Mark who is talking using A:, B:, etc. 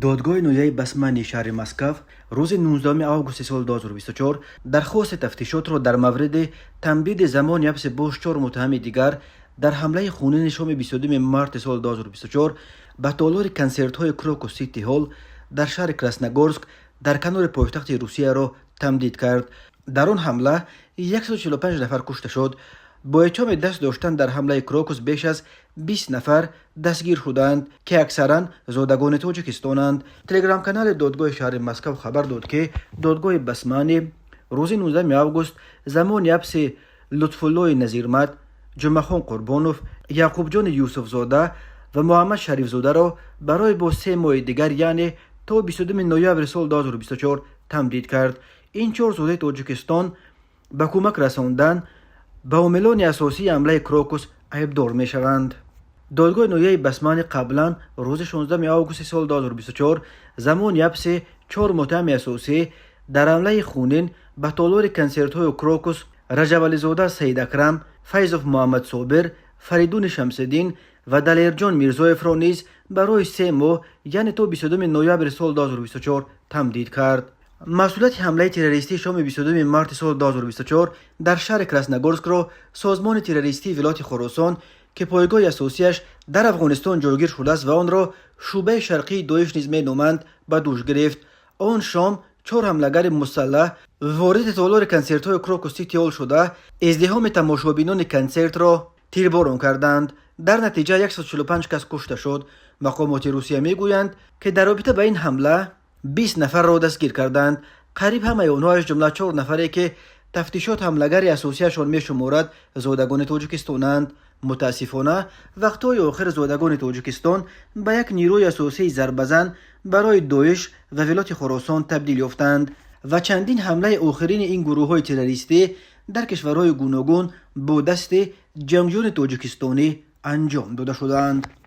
A: دادگاه نویای بسمنی شهر مسکو روز 19 آگوست سال 2024 درخواست تفتیشات را در مورد تمدید زمان حبس باز 4 متهم دیگر در حمله خونین شام 22 مارس سال 2024 به تالار کنسرت های کراکوس سیتی هال در شهر کراسنogorsk در کنار پایتخت روسیه را تمدید کرد. در آن حمله 145 نفر کشته شد. با اتهام دست داشتن در حمله کراکوس بیش از 20 نفر دستگیر شدند که اکثرا زادگان تاجیکستانند. تلگرام کانال دادگاه شهر مسکو خبر داد که دادگاه بسمانی روز 19 آگوست زمان حبس لطفالله نظیرمد، جمعخان قربانوف، یعقوب جان یوسف زاده و محمد شریف زاده را برای با 3 ماه دیگر یعنی تا 22 نوامبر سال 2024 تمدید کرد. این 4 زاده تاجیکستان به کمک رساندن به عاملان اساسی حمله کراکوس عیبدار می شوند. دادگاه نویای بسمانی قبلا روز 16 آگوست سال 2024 زمان حبس 4 متهم اساسی در حمله خونین به تالار کنسرت های کراکوس رجب علی زاده سید اکرم، فیض محمد صابر، فریدون شمس‌الدین و دلیرجان میرزایف را نیز برای 3 ماه یعنی تا 22 نوامبر سال 2024 تمدید کرد. مسئولیت حمله تروریستی شام 22 مارس سال 2024 در شهر کراسنogorsk را سازمان تروریستی ولایت خراسان که پایگاه اساسیش در افغانستان جایگیر شده است و آن را شعبه شرقی داعش نیز مینامند به دوش گرفت. آن شام 4 حملهگر مسلح وارد تالار کنسرت های کراکوس سیتی هال شده ازدحام تماشابینان کنسرت را تیرباران کردند. در نتیجه 145 کس کشته شد. مقامات روسیه میگویند که در رابطه با این حمله 20 نفر را دستگیر کردند. قریب همه آنها از جمله 4 نفری که تفتیشات حملهگر اساسیشان میشمارد زادگان تاجیکستانند. متاسفانه وقتهای آخر زادگان تاجیکستان به یک نیروی اساسی ضربه‌زن برای داعش و ولایت خراسان تبدیل یافتند و چندین حمله آخرین این گروه‌های تروریستی در کشورهای گوناگون با دست جنگجویان تاجیکستانی انجام داده شدند.